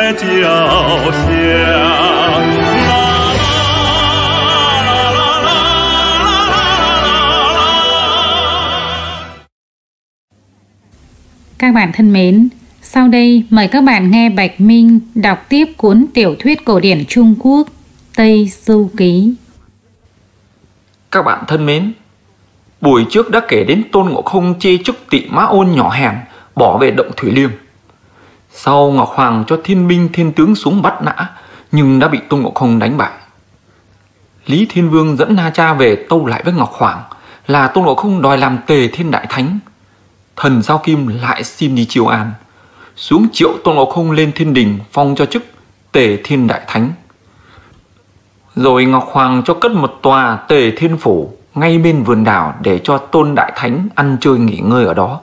在脚下。Các bạn thân mến, sau đây mời các bạn nghe Bạch Minh đọc tiếp cuốn tiểu thuyết cổ điển Trung Quốc Tây Du Ký. Các bạn thân mến, buổi trước đã kể đến Tôn Ngộ Không chê chức Tị Mã Ôn nhỏ hèn bỏ về động Thủy Liêm. Sau Ngọc Hoàng cho thiên binh thiên tướng xuống bắt nã, nhưng đã bị Tôn Ngộ Không đánh bại. Lý Thiên Vương dẫn Na Cha về tâu lại với Ngọc Hoàng là Tôn Ngộ Không đòi làm Tề Thiên Đại Thánh. Thần Sao Kim lại xin đi chiêu an, xuống triệu Tôn Ngộ Không lên thiên đình phong cho chức Tề Thiên Đại Thánh. Rồi Ngọc Hoàng cho cất một tòa Tề Thiên Phủ ngay bên vườn đào để cho Tôn Đại Thánh ăn chơi nghỉ ngơi ở đó.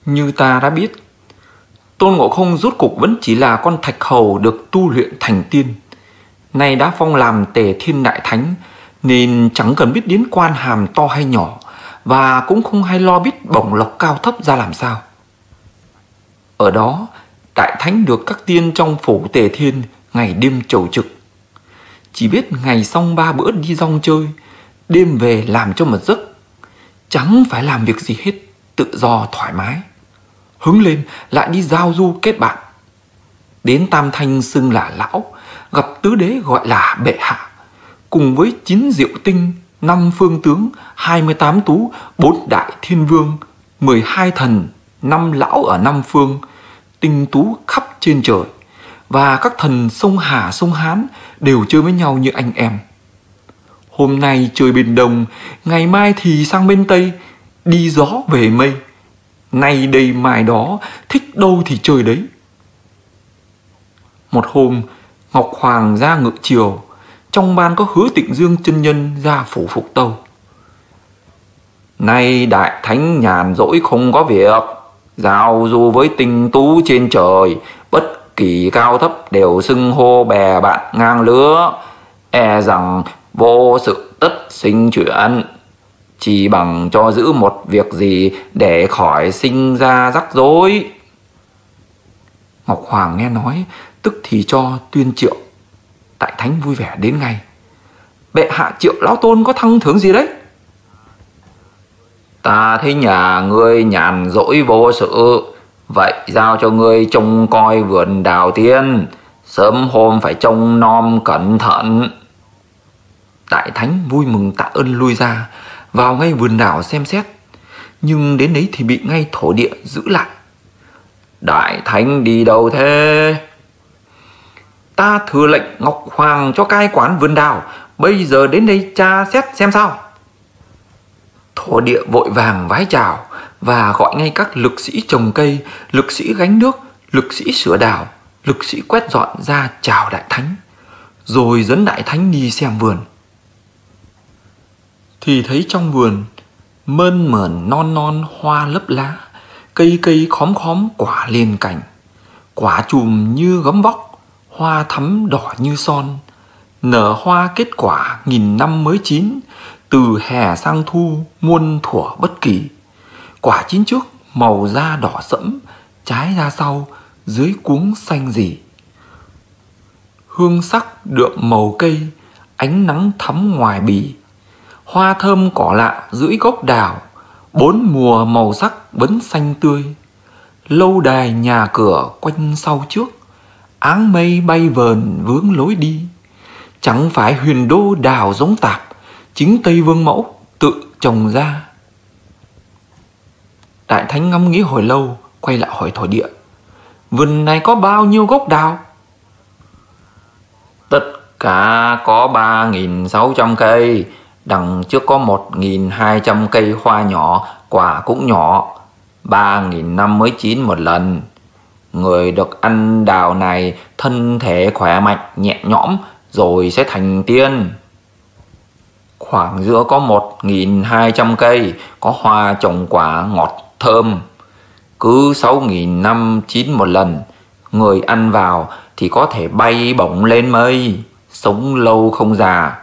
Như ta đã biết, Tôn Ngộ Không rốt cục vẫn chỉ là con thạch hầu được tu luyện thành tiên. Nay đã phong làm Tề Thiên Đại Thánh nên chẳng cần biết đến quan hàm to hay nhỏ, và cũng không hay lo biết bổng lộc cao thấp ra làm sao. Ở đó, Đại Thánh được các tiên trong phủ Tề Thiên ngày đêm chầu trực. Chỉ biết ngày xong 3 bữa đi rong chơi, đêm về làm cho một giấc, chẳng phải làm việc gì hết, tự do thoải mái. Hứng lên lại đi giao du kết bạn. Đến Tam Thanh xưng là lão, gặp tứ đế gọi là bệ hạ, cùng với 9 diệu tinh, 5 phương tướng, 28 tú, 4 đại thiên vương, 12 thần, 5 lão ở 5 phương, tinh tú khắp trên trời, và các thần sông Hà sông Hán đều chơi với nhau như anh em. Hôm nay chơi bên đông, ngày mai thì sang bên tây, đi gió về mây. Nay đây mai đó, thích đâu thì chơi đấy. Một hôm, Ngọc Hoàng ra ngự triều, trong ban có Hứa Tịnh Dương chân nhân ra phủ phục tâu. Nay Đại Thánh nhàn rỗi không có việc, giao du với tinh tú trên trời, bất kỳ cao thấp đều xưng hô bè bạn ngang lứa, e rằng vô sự tất sinh chuyện, chỉ bằng cho giữ một việc gì để khỏi sinh ra rắc rối. Ngọc Hoàng nghe nói, tức thì cho tuyên triệu. Đại Thánh vui vẻ đến ngay. Bệ hạ triệu lão tôn có thăng thưởng gì đấy? Ta thấy nhà ngươi nhàn rỗi vô sự, vậy giao cho ngươi trông coi vườn đào tiên, sớm hôm phải trông nom cẩn thận. Đại Thánh vui mừng tạ ơn lui ra, vào ngay vườn đào xem xét. Nhưng đến đấy thì bị ngay thổ địa giữ lại. Đại Thánh đi đâu thế? Ta thừa lệnh Ngọc Hoàng cho cai quản vườn đào, bây giờ đến đây tra xét xem sao. Thổ địa vội vàng vái chào và gọi ngay các lực sĩ trồng cây, lực sĩ gánh nước, lực sĩ sửa đào, lực sĩ quét dọn ra chào Đại Thánh, rồi dẫn Đại Thánh đi xem vườn. Thì thấy trong vườn mơn mởn non non hoa lấp lá, cây cây khóm khóm quả liền cành, quả chùm như gấm vóc, hoa thắm đỏ như son, nở hoa kết quả nghìn năm mới chín, từ hè sang thu muôn thuở bất kỳ. Quả chín trước màu da đỏ sẫm, trái ra sau dưới cuống xanh rì. Hương sắc đượm màu cây, ánh nắng thắm ngoài bì. Hoa thơm cỏ lạ dưới gốc đào, 4 mùa màu sắc vẫn xanh tươi. Lâu đài nhà cửa quanh sau trước, áng mây bay vờn vướng lối đi. Chẳng phải huyền đô đào giống tạp, chính Tây Vương mẫu tự trồng ra. Đại Thánh ngẫm nghĩ hồi lâu, quay lại hỏi thổ địa. Vườn này có bao nhiêu gốc đào? Tất cả có 3.600 cây. Đằng trước có 1.200 cây hoa nhỏ, quả cũng nhỏ, 3.000 năm mới chín một lần. Người được ăn đào này thân thể khỏe mạnh nhẹ nhõm, rồi sẽ thành tiên. Khoảng giữa có 1.200 cây, có hoa trồng quả ngọt thơm. Cứ 6.000 năm chín một lần, người ăn vào thì có thể bay bổng lên mây, sống lâu không già.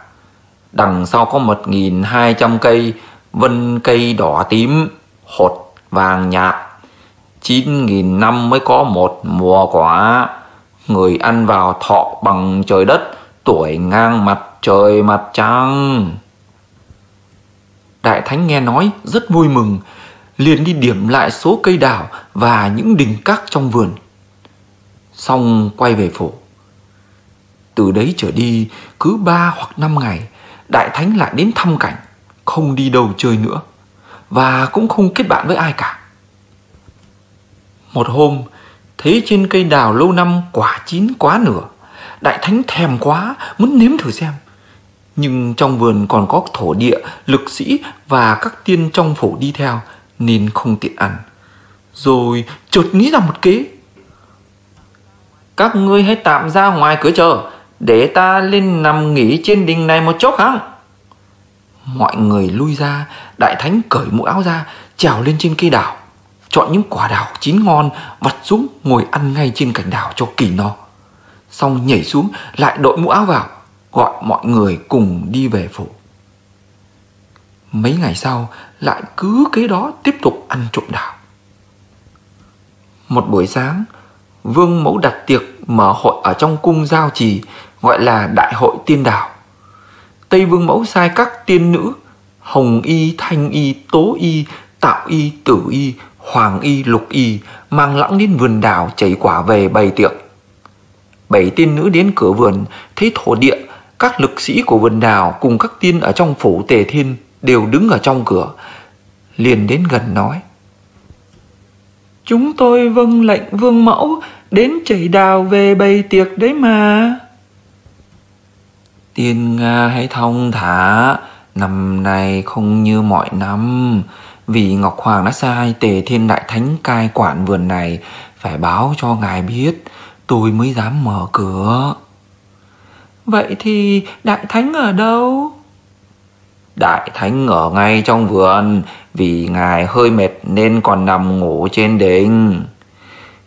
Đằng sau có 1.200 cây, vân cây đỏ tím, hột vàng nhạt. 9.000 năm mới có một mùa quả. Người ăn vào thọ bằng trời đất, tuổi ngang mặt trời mặt trăng. Đại thánh nghe nói rất vui mừng, liền đi điểm lại số cây đào và những đình các trong vườn. Xong quay về phủ. Từ đấy trở đi, cứ 3 hoặc 5 ngày, đại thánh lại đến thăm Cảnh, không đi đâu chơi nữa, và cũng không kết bạn với ai cả. Một hôm, thấy trên cây đào lâu năm quả chín quá nửa, đại thánh thèm quá, muốn nếm thử xem. Nhưng trong vườn còn có thổ địa, lực sĩ và các tiên trong phủ đi theo, nên không tiện ăn. Rồi chợt nghĩ ra một kế. Các ngươi hãy tạm ra ngoài cửa chờ, để ta lên nằm nghỉ trên đình này một chốc hả? Mọi người lui ra, đại thánh cởi mũ áo ra, trèo lên trên cây đào, chọn những quả đào chín ngon, vặt xuống ngồi ăn ngay trên cành đào cho kỳ no. Xong nhảy xuống, lại đội mũ áo vào, gọi mọi người cùng đi về phủ. Mấy ngày sau, lại cứ kế đó tiếp tục ăn trộm đào. Một buổi sáng, Vương Mẫu đặt tiệc mở hội ở trong cung giao trì, gọi là Đại hội Tiên Đào. Tây Vương Mẫu sai các tiên nữ Hồng Y, Thanh Y, Tố Y, Tạo Y, Tử Y, Hoàng Y, Lục Y mang lẵng đến vườn đào chảy quả về bày tiệc. 7 tiên nữ đến cửa vườn, thấy thổ địa, các lực sĩ của vườn đào cùng các tiên ở trong phủ Tề Thiên đều đứng ở trong cửa, liền đến gần nói: Chúng tôi vâng lệnh Vương Mẫu đến chảy đào về bày tiệc đấy mà. Tiên Nga hãy thong thả, năm nay không như mọi năm, vì Ngọc Hoàng đã sai Tề Thiên Đại Thánh cai quản vườn này, phải báo cho ngài biết, tôi mới dám mở cửa. Vậy thì Đại Thánh ở đâu? Đại Thánh ở ngay trong vườn, vì ngài hơi mệt nên còn nằm ngủ trên đình.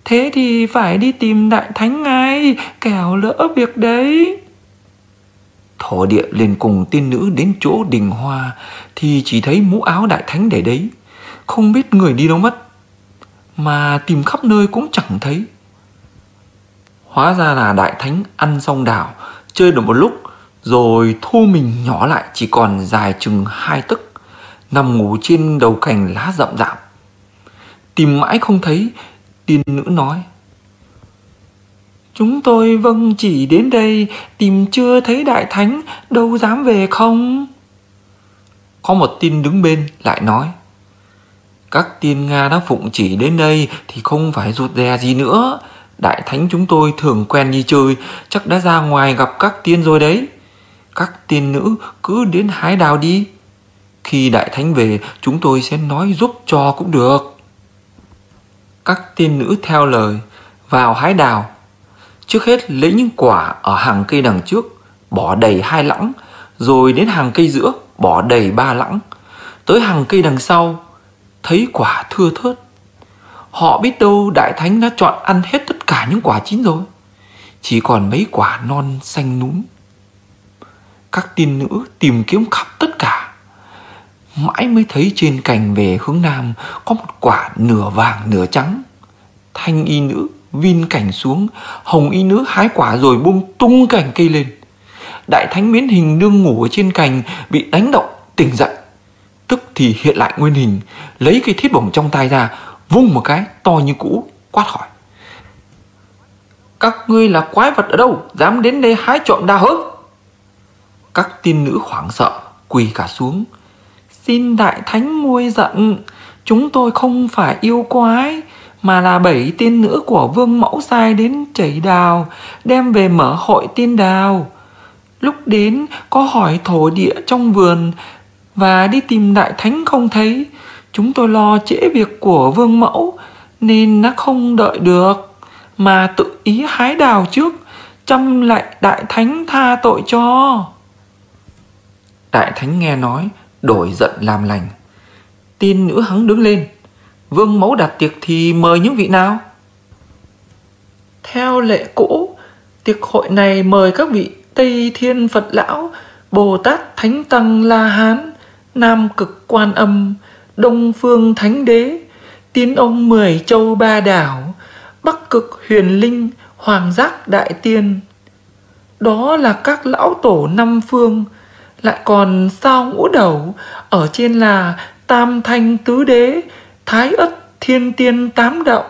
Thế thì phải đi tìm Đại Thánh ngay, kẻo lỡ việc đấy. Thổ địa liền cùng tiên nữ đến chỗ đình hoa, thì chỉ thấy mũ áo Đại Thánh để đấy, không biết người đi đâu mất, mà tìm khắp nơi cũng chẳng thấy. Hóa ra là Đại Thánh ăn xong đào, chơi được một lúc, rồi thu mình nhỏ lại chỉ còn dài chừng 2 tấc, nằm ngủ trên đầu cành lá rậm rạp. Tìm mãi không thấy, tiên nữ nói: Chúng tôi vâng chỉ đến đây, tìm chưa thấy Đại Thánh, đâu dám về không? Có một tiên đứng bên lại nói: Các tiên Nga đã phụng chỉ đến đây thì không phải rụt rè gì nữa. Đại Thánh chúng tôi thường quen đi chơi, chắc đã ra ngoài gặp các tiên rồi đấy. Các tiên nữ cứ đến hái đào đi, khi Đại Thánh về chúng tôi sẽ nói giúp cho cũng được. Các tiên nữ theo lời vào hái đào. Trước hết lấy những quả ở hàng cây đằng trước, bỏ đầy 2 lẵng, rồi đến hàng cây giữa, bỏ đầy 3 lẵng. Tới hàng cây đằng sau, thấy quả thưa thớt. Họ biết đâu Đại Thánh đã chọn ăn hết tất cả những quả chín rồi, chỉ còn mấy quả non xanh núm. Các tiên nữ tìm kiếm khắp tất cả, mãi mới thấy trên cành về hướng nam có một quả nửa vàng nửa trắng. Thanh y nữ vin cành xuống, hồng y nữ hái quả rồi buông tung cành cây lên. Đại Thánh biến hình đương ngủ ở trên cành, bị đánh động tỉnh dậy, tức thì hiện lại nguyên hình, lấy cây thiết bổng trong tay ra, vung một cái to như cũ, quát hỏi: Các ngươi là quái vật ở đâu, dám đến đây hái trộm đào hớ? Các tiên nữ hoảng sợ quỳ cả xuống: Xin Đại Thánh nguôi giận, chúng tôi không phải yêu quái, mà là 7 tiên nữ của Vương Mẫu sai đến chảy đào, đem về mở hội tiên đào. Lúc đến có hỏi thổ địa trong vườn và đi tìm Đại Thánh không thấy, chúng tôi lo trễ việc của Vương Mẫu nên đã không đợi được, mà tự ý hái đào trước, chăm lại Đại Thánh tha tội cho. Đại Thánh nghe nói, đổi giận làm lành. Tiên nữ hắng đứng lên: Vương Mẫu đặt tiệc thì mời những vị nào? Theo lệ cũ, tiệc hội này mời các vị Tây Thiên Phật Lão, Bồ Tát Thánh Tăng La Hán, Nam Cực Quan Âm, Đông Phương Thánh Đế, Tiên ông 10 châu 3 đảo, Bắc cực huyền linh, Hoàng giác đại tiên. Đó là các lão tổ 5 phương. Lại còn sao ngũ đầu, ở trên là Tam thanh tứ đế, Thái ất thiên tiên 8 động.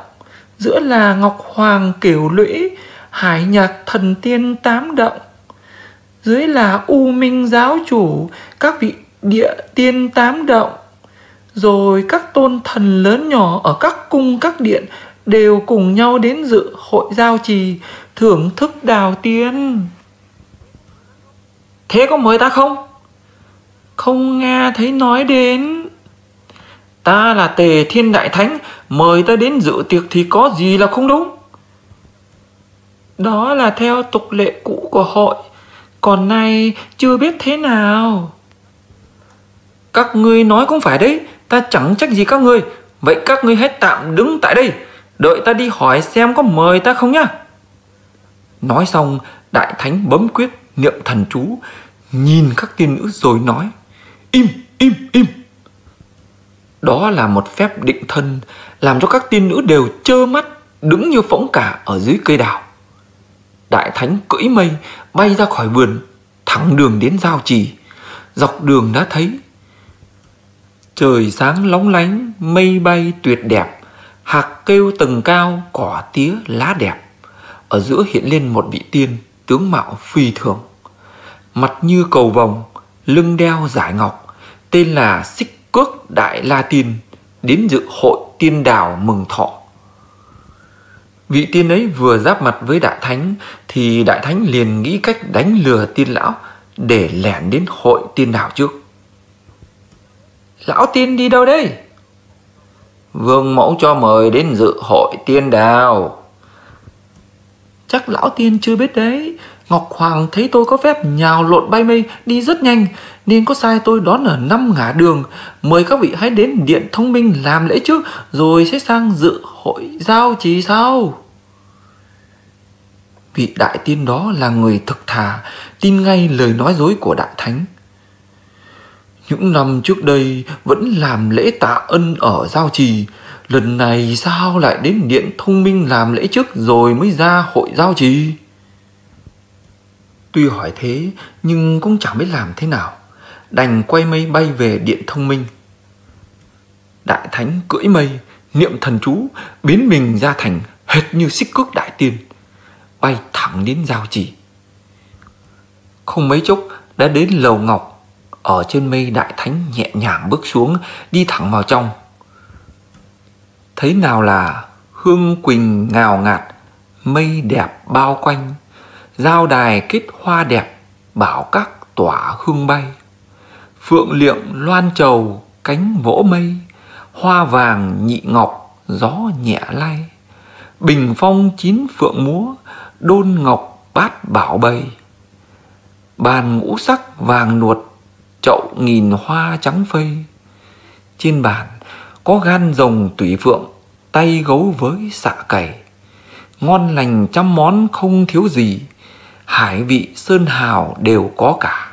Giữa là Ngọc Hoàng Cửu Lũy, Hải nhạc thần tiên 8 động. Dưới là U Minh giáo chủ, các vị địa tiên 8 động. Rồi các tôn thần lớn nhỏ ở các cung các điện đều cùng nhau đến dự hội giao trì, thưởng thức đào tiên. Thế có mời ta không? Không nghe thấy nói đến. Ta là Tề Thiên Đại Thánh, mời ta đến dự tiệc thì có gì là không đúng? Đó là theo tục lệ cũ của hội, còn nay chưa biết thế nào. Các ngươi nói cũng phải đấy, ta chẳng trách gì các ngươi. Vậy các ngươi hãy tạm đứng tại đây, đợi ta đi hỏi xem có mời ta không nhá. Nói xong, Đại Thánh bấm quyết niệm thần chú, nhìn các tiên nữ rồi nói: Im, im, im. Đó là một phép định thân, làm cho các tiên nữ đều trơ mắt, đứng như phỗng cả ở dưới cây đào. Đại Thánh cưỡi mây bay ra khỏi vườn, thẳng đường đến giao trì. Dọc đường đã thấy trời sáng lóng lánh, mây bay tuyệt đẹp, hạc kêu tầng cao, cỏ tía lá đẹp. Ở giữa hiện lên một vị tiên, tướng mạo phi thường, mặt như cầu vồng, lưng đeo giải ngọc, tên là Xích Cước Đại La Tiên, đến dự hội tiên đào mừng thọ. Vị tiên ấy vừa giáp mặt với Đại Thánh thì Đại Thánh liền nghĩ cách đánh lừa tiên lão để lẻn đến hội tiên đào trước. Lão tiên đi đâu đây? Vương mẫu cho mời đến dự hội tiên đào. Chắc lão tiên chưa biết đấy. Ngọc Hoàng thấy tôi có phép nhào lộn bay mây đi rất nhanh, nên có sai tôi đón ở 5 ngả đường. Mời các vị hãy đến điện thông minh làm lễ trước, rồi sẽ sang dự hội giao trì sau. Vị đại tiên đó là người thực thà, tin ngay lời nói dối của Đại Thánh. Những năm trước đây vẫn làm lễ tạ ân ở giao trì, lần này sao lại đến điện thông minh làm lễ trước rồi mới ra hội giao trì? Tuy hỏi thế nhưng cũng chẳng biết làm thế nào, đành quay mây bay về điện thông minh. Đại Thánh cưỡi mây, niệm thần chú, biến mình ra thành hệt như Xích Cước Đại Tiên, bay thẳng đến giao trì. Không mấy chốc đã đến lầu ngọc. Ở trên mây, Đại Thánh nhẹ nhàng bước xuống, đi thẳng vào trong. Thấy nào là hương quỳnh ngào ngạt, mây đẹp bao quanh, giao đài kết hoa đẹp, bảo các tỏa hương bay. Phượng liệng loan trầu, cánh vỗ mây, hoa vàng nhị ngọc, gió nhẹ lay. Bình phong chín phượng múa, đôn ngọc bát bảo bầy. Bàn ngũ sắc vàng nuột, chậu nghìn hoa trắng phây. Trên bàn có gan rồng tùy phượng, tay gấu với xạ cày. Ngon lành trăm món không thiếu gì, hải vị sơn hào đều có cả.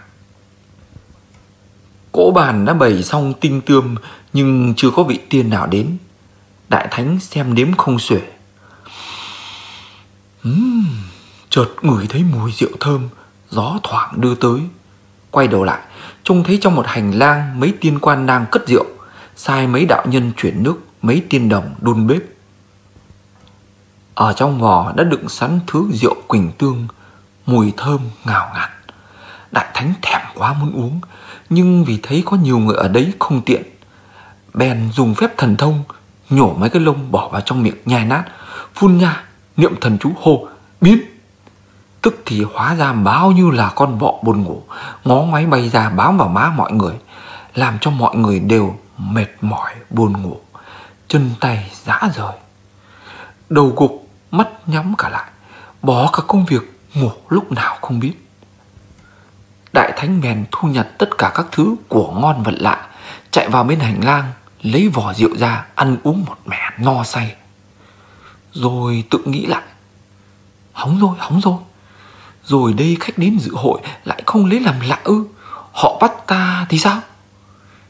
Cỗ bàn đã bày xong tinh tươm, nhưng chưa có vị tiên nào đến. Đại Thánh xem đếm không xuể. Chợt ngửi thấy mùi rượu thơm, gió thoảng đưa tới. Quay đầu lại, trông thấy trong một hành lang mấy tiên quan đang cất rượu, sai mấy đạo nhân chuyển nước, mấy tiên đồng đun bếp. Ở trong vò đã đựng sẵn thứ rượu quỳnh tương, mùi thơm ngào ngạt. Đại Thánh thèm quá muốn uống, nhưng vì thấy có nhiều người ở đấy không tiện, bèn dùng phép thần thông nhổ mấy cái lông bỏ vào trong miệng nhai nát, phun nha, niệm thần chú hô biến. Tức thì hóa ra bao nhiêu là con bọ buồn ngủ, ngó ngoáy bay ra bám vào má mọi người, làm cho mọi người đều mệt mỏi buồn ngủ, chân tay rã rời, đầu gục, mắt nhắm cả lại, bỏ cả công việc, ngủ lúc nào không biết. Đại Thánh bèn thu nhặt tất cả các thứ của ngon vật lạ, chạy vào bên hành lang, lấy vỏ rượu ra ăn uống một mẻ no say. Rồi tự nghĩ lại, hỏng rồi. Rồi đây khách đến dự hội lại không lấy làm lạ ư? Họ bắt ta thì sao?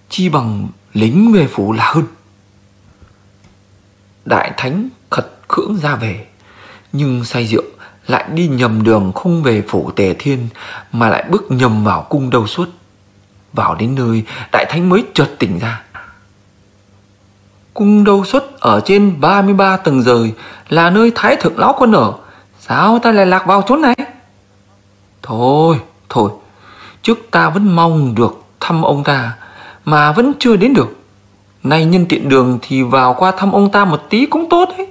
Chi bằng lính về phủ là hơn. Đại thánh khật khưỡng ra về, nhưng say rượu lại đi nhầm đường, không về phủ Tề Thiên mà lại bước nhầm vào cung Đâu Xuất. Vào đến nơi, đại thánh mới chợt tỉnh ra. Cung Đâu Xuất ở trên 33 tầng trời, là nơi Thái Thượng lão quân ở. Sao ta lại lạc vào chỗ này? Thôi, trước ta vẫn mong được thăm ông ta mà vẫn chưa đến được. Nay nhân tiện đường thì vào qua thăm ông ta một tí cũng tốt ấy.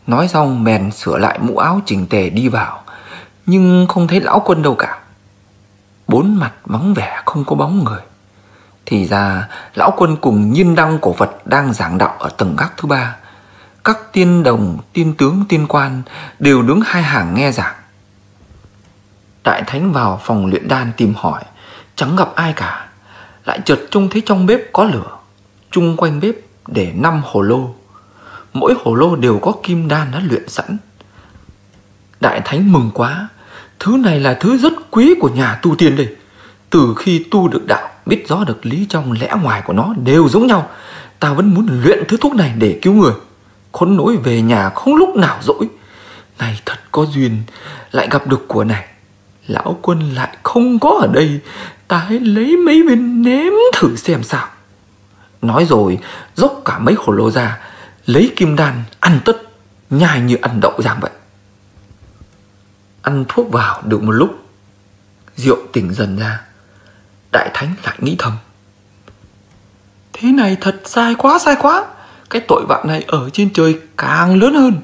Nói xong bèn sửa lại mũ áo chỉnh tề đi vào, nhưng không thấy lão quân đâu cả. Bốn mặt vắng vẻ không có bóng người. Thì ra lão quân cùng Nhiên Đăng cổ Phật đang giảng đạo ở tầng gác thứ 3. Các tiên đồng, tiên tướng, tiên quan đều đứng hai hàng nghe giảng. Đại thánh vào phòng luyện đan tìm hỏi, chẳng gặp ai cả. Lại chợt trông thấy trong bếp có lửa, chung quanh bếp để 5 hồ lô. Mỗi hồ lô đều có kim đan đã luyện sẵn. Đại thánh mừng quá. Thứ này là thứ rất quý của nhà tu tiên đây. Từ khi tu được đạo, biết rõ được lý trong lẽ ngoài của nó đều giống nhau. Ta vẫn muốn luyện thứ thuốc này để cứu người. Khốn nỗi về nhà không lúc nào rỗi. Này thật có duyên, lại gặp được của này. Lão quân lại không có ở đây, ta hãy lấy mấy viên nếm thử xem sao. Nói rồi dốc cả mấy hồ lô ra, lấy kim đan ăn tất, nhai như ăn đậu rang vậy. Ăn thuốc vào được một lúc, rượu tỉnh dần ra. Đại thánh lại nghĩ thầm, thế này thật sai quá. Cái tội vạ này ở trên trời càng lớn hơn.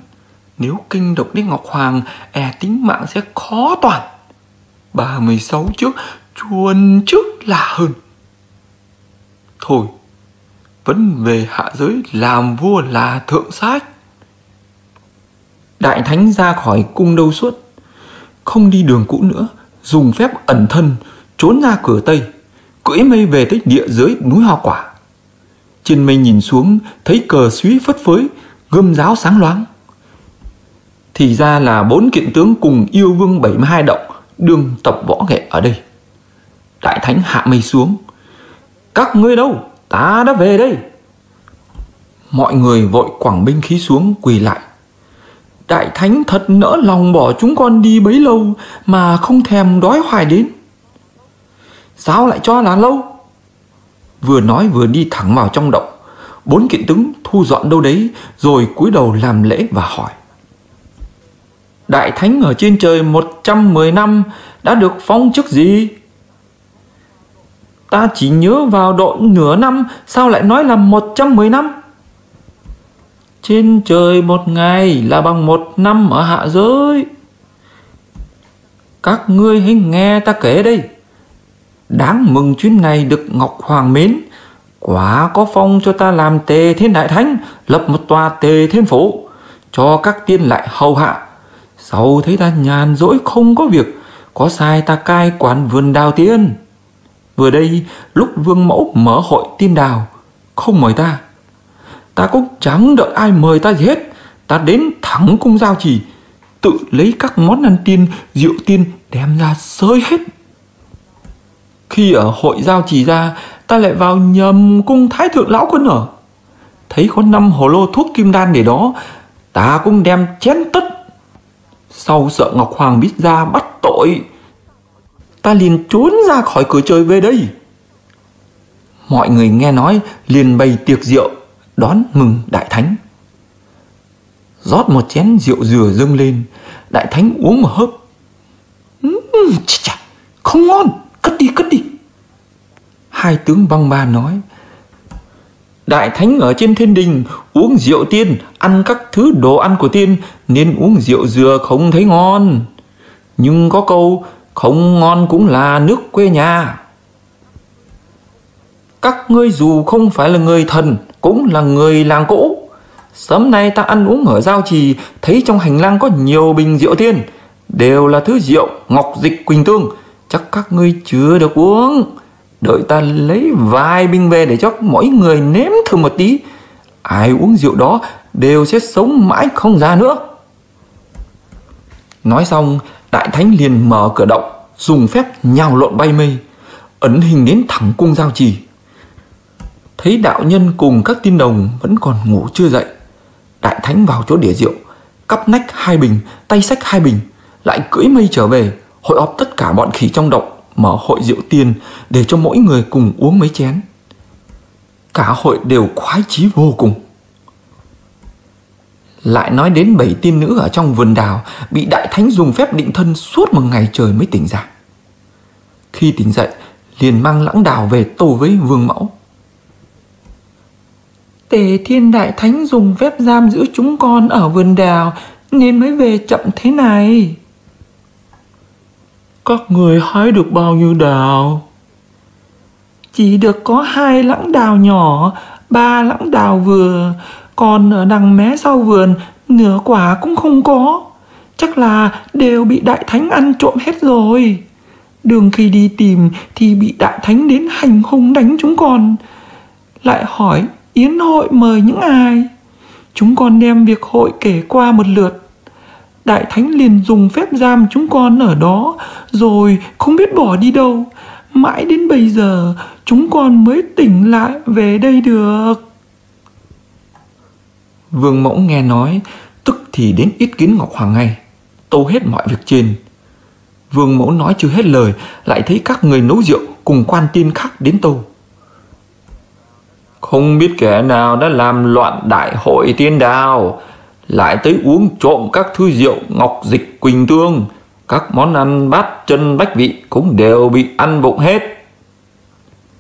Nếu kinh động đến Ngọc Hoàng, tính mạng sẽ khó toàn. 36 trước, chuồn trước là hơn. Thôi, vẫn về hạ giới làm vua là thượng sách. Đại thánh ra khỏi cung Đâu Xuất, không đi đường cũ nữa, dùng phép ẩn thân trốn ra cửa Tây, cưỡi mây về tới địa giới núi Hoa Quả. Trên mây nhìn xuống, thấy cờ suý phất phới, gươm giáo sáng loáng. Thì ra là 4 kiện tướng cùng yêu vương 72 động đương tập võ nghệ ở đây. Đại thánh hạ mây xuống, các ngươi đâu? Ta đã về đây. Mọi người vội quẳng binh khí xuống quỳ lại. Đại thánh thật nỡ lòng bỏ chúng con đi bấy lâu mà không thèm đói hoài đến. Sao lại cho là lâu? Vừa nói vừa đi thẳng vào trong động. 4 kiện tướng thu dọn đâu đấy, rồi cúi đầu làm lễ và hỏi. Đại thánh ở trên trời 110 năm đã được phong chức gì? Ta chỉ nhớ vào độ nửa năm, sao lại nói là 110 năm? Trên trời 1 ngày là bằng 1 năm ở hạ giới. Các ngươi hãy nghe ta kể đây. Đáng mừng chuyến này được Ngọc Hoàng mến, quả có phong cho ta làm Tề Thiên Đại Thánh, lập một tòa Tề Thiên Phủ, cho các tiên lại hầu hạ. Sau thấy ta nhàn rỗi không có việc, có sai ta cai quản vườn đào tiên. Vừa đây lúc vương mẫu mở hội tiên đào, không mời ta, ta cũng chẳng đợi ai mời ta gì hết. Ta đến thẳng cung Giao Trì, tự lấy các món ăn tiên, rượu tiên đem ra xơi hết. Khi ở hội Giao Trì ra, ta lại vào nhầm cung Thái Thượng lão quân ở. Thấy có 5 hồ lô thuốc kim đan để đó, ta cũng đem chén tất. Sau sợ Ngọc Hoàng biết ra bắt tội, ta liền trốn ra khỏi cửa trời về đây. Mọi người nghe nói liền bày tiệc rượu đón mừng đại thánh. Rót một chén rượu dừa dâng lên, đại thánh uống một hớp. Không ngon, cất đi. Hai tướng Băng Ba nói, đại thánh ở trên thiên đình uống rượu tiên, ăn các thứ đồ ăn của tiên, nên uống rượu dừa không thấy ngon. Nhưng có câu không ngon cũng là nước quê nhà. Các ngươi dù không phải là người thần, cũng là người làng cũ. Sớm nay ta ăn uống ở Giao Trì, thấy trong hành lang có nhiều bình rượu tiên, đều là thứ rượu ngọc dịch quỳnh tương. Chắc các ngươi chưa được uống. Đợi ta lấy vài bình về để cho mỗi người nếm thử một tí. Ai uống rượu đó đều sẽ sống mãi không già nữa. Nói xong, đại thánh liền mở cửa động, dùng phép nhào lộn bay mây, ấn hình đến thẳng cung Giao Trì. Thấy đạo nhân cùng các tiên đồng vẫn còn ngủ chưa dậy, Đại Thánh vào chỗ đĩa rượu, cắp nách 2 bình, tay xách 2 bình, lại cưỡi mây trở về, hội họp tất cả bọn khỉ trong động, mở hội rượu tiên để cho mỗi người cùng uống mấy chén. Cả hội đều khoái chí vô cùng. Lại nói đến 7 tiên nữ ở trong vườn đào bị Đại Thánh dùng phép định thân suốt một ngày trời mới tỉnh ra. Khi tỉnh dậy liền mang lãng đào về tâu với Vương Mẫu. Tề Thiên Đại Thánh dùng phép giam giữ chúng con ở vườn đào nên mới về chậm thế này. Các người hái được bao nhiêu đào? Chỉ được có 2 lãng đào nhỏ, 3 lãng đào vừa, còn ở đằng mé sau vườn nửa quả cũng không có. Chắc là đều bị Đại Thánh ăn trộm hết rồi. Đường khi đi tìm thì bị Đại Thánh đến hành hung đánh chúng con. Lại hỏi yến hội mời những ai. Chúng con đem việc hội kể qua một lượt. Đại Thánh liền dùng phép giam chúng con ở đó, rồi không biết bỏ đi đâu. Mãi đến bây giờ chúng con mới tỉnh lại về đây được. Vương Mẫu nghe nói, tức thì đến ý kiến Ngọc Hoàng ngay, tâu hết mọi việc trên. Vương Mẫu nói chưa hết lời, lại thấy các người nấu rượu cùng quan tiên khác đến tâu. Không biết kẻ nào đã làm loạn đại hội tiên đào, lại tới uống trộm các thứ rượu ngọc dịch quỳnh tương, các món ăn bát chân bách vị cũng đều bị ăn vụng hết.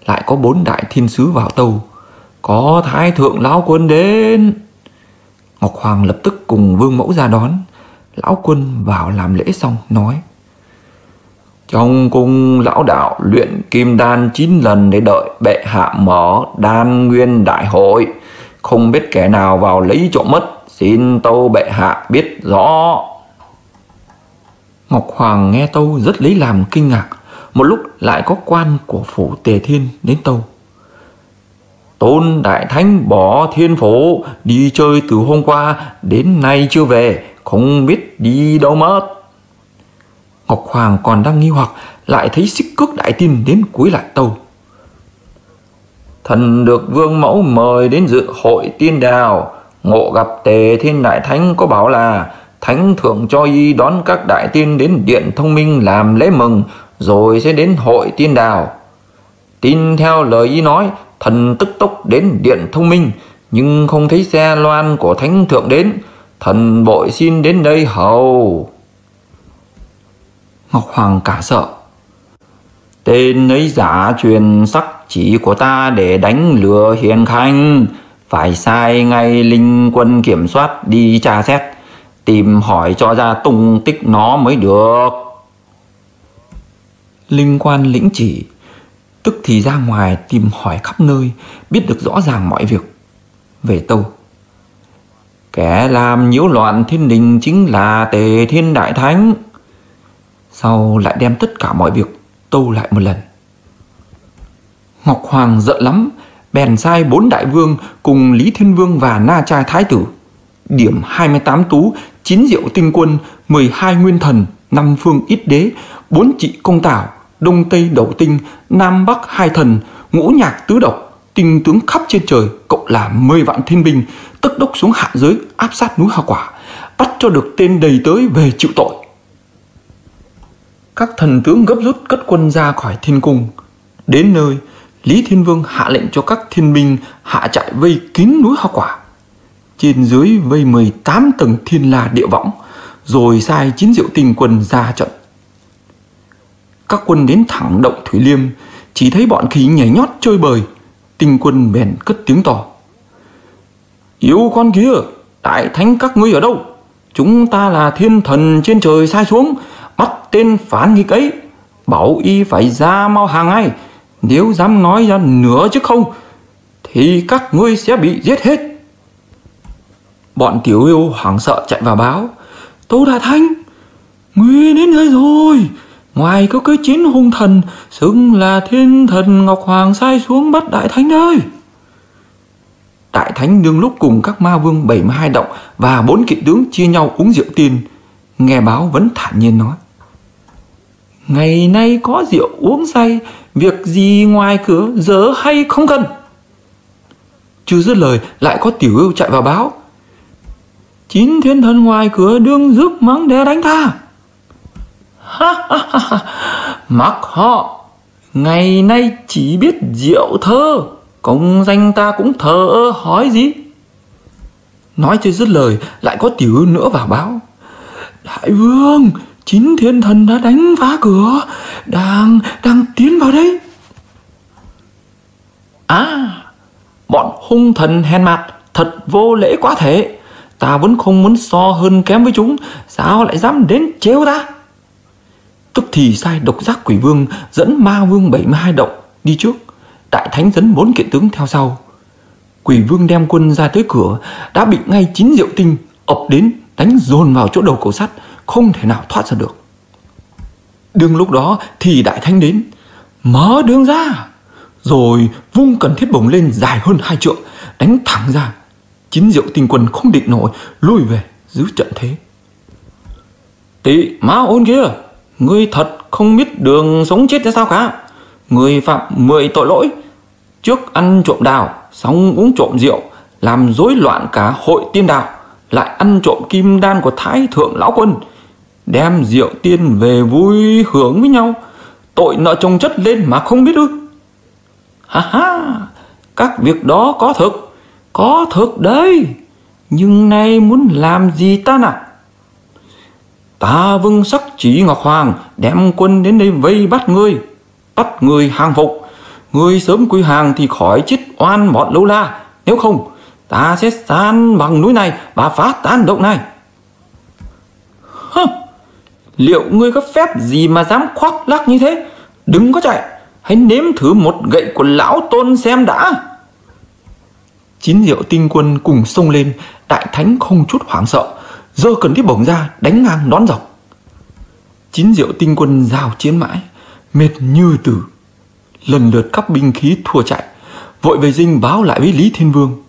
Lại có 4 đại thiên sứ vào tâu, có Thái Thượng Lão Quân đến. Ngọc Hoàng lập tức cùng Vương Mẫu ra đón. Lão Quân vào làm lễ xong nói: Trong cung lão đạo luyện kim đan 9 lần để đợi bệ hạ mở đan nguyên đại hội, không biết kẻ nào vào lấy trộm mất, xin tâu bệ hạ biết rõ. Ngọc Hoàng nghe tâu rất lấy làm kinh ngạc. Một lúc lại có quan của phủ Tề Thiên đến tâu: Tôn Đại Thánh bỏ thiên phủ đi chơi từ hôm qua đến nay chưa về, không biết đi đâu mất. Ngọc Hoàng còn đang nghi hoặc, lại thấy Xích Cước Đại Tiên đến cúi lại tâu: Thần được Vương Mẫu mời đến dự hội tiên đào, ngộ gặp Tề Thiên Đại Thánh có bảo là Thánh thượng cho y đón các đại tiên đến điện Thông Minh làm lễ mừng, rồi sẽ đến hội tiên đào. Tin theo lời y nói, thần tức tốc đến điện Thông Minh, nhưng không thấy xe loan của Thánh thượng đến, thần bội xin đến đây hầu. Ngọc Hoàng cả sợ: Tên ấy giả truyền sắc chỉ của ta để đánh lừa hiền khanh, phải sai ngay linh quân kiểm soát đi tra xét, tìm hỏi cho ra tung tích nó mới được. Linh quan lĩnh chỉ, tức thì ra ngoài tìm hỏi khắp nơi, biết được rõ ràng mọi việc. Về tâu: Kẻ làm nhiễu loạn thiên đình chính là Tề Thiên Đại Thánh. Sau lại đem tất cả mọi việc tâu lại một lần. Ngọc Hoàng giận lắm, bèn sai 4 đại vương cùng Lý Thiên Vương và Na Trai Thái Tử điểm 28 tú, 9 diệu tinh quân, 12 nguyên thần, 5 phương ít đế, 4 trị công tảo, đông tây đẩu tinh, nam bắc 2 thần, ngũ nhạc tứ độc, tinh tướng khắp trên trời, cộng là 10 vạn thiên binh, tức đốc xuống hạ giới áp sát núi Hoa Quả, bắt cho được tên đầy tới về chịu tội. Các thần tướng gấp rút cất quân ra khỏi thiên cung. Đến nơi, Lý Thiên Vương hạ lệnh cho các thiên binh hạ trại vây kín núi Hoa Quả, trên dưới vây 18 tầng thiên la địa võng, rồi sai 9 diệu tinh quân ra trận. Các quân đến thẳng động Thủy Liêm, chỉ thấy bọn khỉ nhảy nhót chơi bời. Tinh quân bèn cất tiếng to: Yếu con kia, Đại Thánh các ngươi ở đâu? Chúng ta là thiên thần trên trời sai xuống, bắt tên phản nghịch ấy, bảo y phải ra mau hàng ngay. Nếu dám nói ra nửa chứ không thì các ngươi sẽ bị giết hết. Bọn tiểu yêu hoảng sợ chạy vào báo: Tâu Đại Thánh, nguy đến nơi rồi. Ngoài có cái chiến hung thần xưng là thiên thần Ngọc Hoàng sai xuống bắt Đại Thánh đây. Đại Thánh đương lúc cùng các ma vương 72 động và 4 kỵ tướng chia nhau uống rượu tiên, nghe báo vẫn thản nhiên nói: Ngày nay có rượu uống say, việc gì ngoài cửa dở hay không cần. Chưa dứt lời lại có tiểu yêu chạy vào báo: 9 thiên thần ngoài cửa đương rước mắng đè đánh ta. Ha ha ha ha, mắc họ, ngày nay chỉ biết diệu thơ, công danh ta cũng thờ ơ hỏi gì. Nói chưa dứt lời lại có tiểu yêu nữa vào báo: Đại vương, 9 thiên thần đã đánh phá cửa, đang tiến vào đây. À, bọn hung thần hèn mặt, thật vô lễ quá thể. Ta vẫn không muốn so hơn kém với chúng, sao lại dám đến trêu ta? Tức thì sai độc giác quỷ vương dẫn ma vương 72 động đi trước, đại thánh dẫn 4 kiện tướng theo sau. Quỷ vương đem quân ra tới cửa đã bị ngay 9 diệu tinh ập đến đánh dồn vào chỗ đầu cầu sắt, không thể nào thoát ra được. Đương lúc đó thì đại thánh đến, mở đường ra, rồi vung cần thiết bổng lên dài hơn 2 trượng, đánh thẳng ra. 9 diệu tinh quân không địch nổi, lùi về giữ trận thế. Tị Ma Ôn kia, ngươi thật không biết đường sống chết ra sao cả. Ngươi phạm 10 tội lỗi: trước ăn trộm đào, xong uống trộm rượu, làm rối loạn cả hội tiên đạo, lại ăn trộm kim đan của Thái thượng lão quân, đem rượu tiên về vui hưởng với nhau. Tội nợ chồng chất lên mà không biết ư? Ha ha, các việc đó có thực đấy. Nhưng nay muốn làm gì ta nào? Ta vâng sắc chỉ Ngọc Hoàng đem quân đến đây vây bắt ngươi hàng phục. Ngươi sớm quy hàng thì khỏi chết oan bọn Lâu La, nếu không ta sẽ san bằng núi này và phá tan động này. Hơ, liệu ngươi có phép gì mà dám khoác lác như thế? Đừng có chạy, hãy nếm thử một gậy của lão tôn xem đã. 9 diệu tinh quân cùng xông lên, đại thánh không chút hoảng sợ, giơ cần thiết bổng ra đánh ngang đón dọc. 9 diệu tinh quân giao chiến mãi, mệt như tử, lần lượt các binh khí thua chạy, vội về dinh báo lại với Lý Thiên Vương: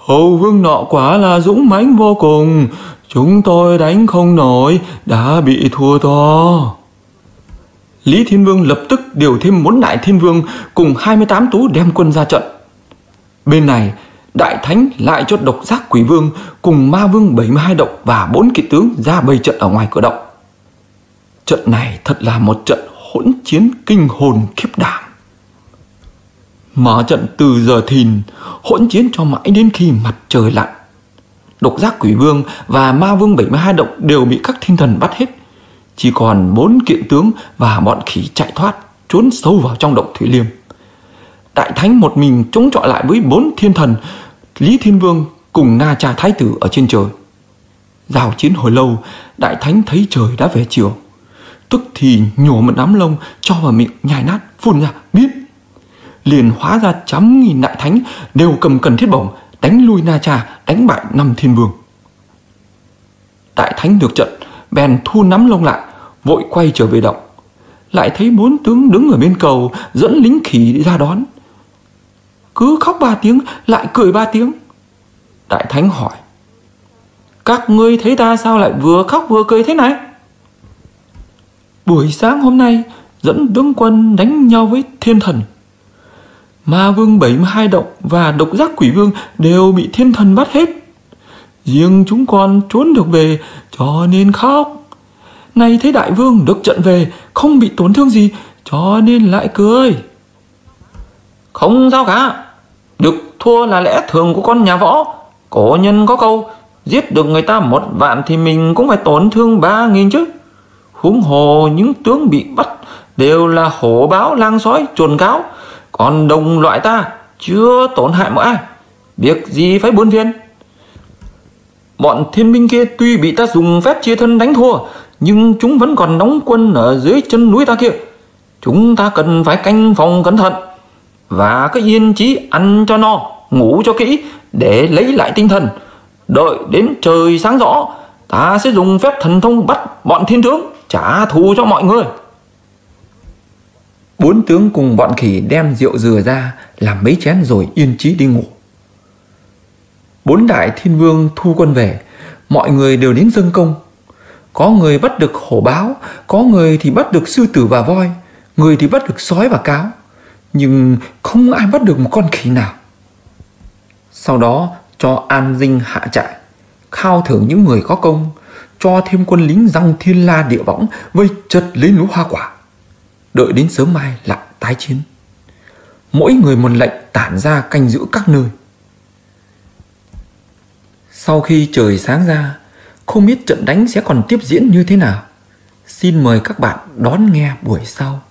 Hầu vương nọ quả là dũng mãnh vô cùng, chúng tôi đánh không nổi, đã bị thua to. Lý Thiên Vương lập tức điều thêm 4 đại thiên vương cùng 28 tú đem quân ra trận. Bên này đại thánh lại cho độc giác quỷ vương cùng ma vương 72 động và 4 kỵ tướng ra bày trận ở ngoài cửa động. Trận này thật là một trận hỗn chiến kinh hồn khiếp đảm. Mở trận từ giờ thìn, hỗn chiến cho mãi đến khi mặt trời lặn. Độc giác quỷ vương và ma vương 72 động đều bị các thiên thần bắt hết, chỉ còn 4 kiện tướng và bọn khỉ chạy thoát trốn sâu vào trong động Thủy Liêm. Đại thánh một mình chống chọi lại với 4 thiên thần Lý Thiên Vương cùng Na Cha Thái tử ở trên trời. Giao chiến hồi lâu, đại thánh thấy trời đã về chiều, tức thì nhổ một đám lông cho vào miệng nhai nát phun ra biết. Liền hóa ra trăm nghìn đại thánh đều cầm cần thiết bổng đánh lui Na Cha, đánh bại 5 thiên vương. Đại thánh được trận bèn thu nắm lông lại, vội quay trở về động, lại thấy 4 tướng đứng ở bên cầu dẫn lính khỉ ra đón, cứ khóc 3 tiếng lại cười 3 tiếng. Đại thánh hỏi: Các ngươi thấy ta sao lại vừa khóc vừa cười thế này? Buổi sáng hôm nay dẫn tướng quân đánh nhau với thiên thần, ma vương 72 động và độc giác quỷ vương đều bị thiên thần bắt hết, riêng chúng con trốn được về cho nên khóc. Nay thấy đại vương được trận về không bị tổn thương gì cho nên lại cười. Không sao cả, được thua là lẽ thường của con nhà võ. Cổ nhân có câu: giết được người ta 1 vạn thì mình cũng phải tổn thương 3.000 chứ. Huống hồ những tướng bị bắt đều là hổ báo lang sói chuồn cáo, còn đồng loại ta chưa tổn hại một ai, việc gì phải buồn phiền. Bọn thiên binh kia tuy bị ta dùng phép chia thân đánh thua, nhưng chúng vẫn còn đóng quân ở dưới chân núi ta kia. Chúng ta cần phải canh phòng cẩn thận, và cứ yên chí ăn cho no, ngủ cho kỹ để lấy lại tinh thần. Đợi đến trời sáng rõ, ta sẽ dùng phép thần thông bắt bọn thiên tướng trả thù cho mọi người. 4 tướng cùng bọn khỉ đem rượu dừa ra làm mấy chén rồi yên chí đi ngủ. 4 đại thiên vương thu quân về, mọi người đều đến dâng công. Có người bắt được hổ báo, có người thì bắt được sư tử và voi, người thì bắt được sói và cáo, nhưng không ai bắt được một con khỉ nào. Sau đó cho an dinh hạ trại, khao thưởng những người có công, cho thêm quân lính giăng thiên la địa võng vây chật lấy núi Hoa Quả. Đợi đến sớm mai lại tái chiến. Mỗi người một lệnh tản ra canh giữ các nơi. Sau khi trời sáng ra, không biết trận đánh sẽ còn tiếp diễn như thế nào. Xin mời các bạn đón nghe buổi sau.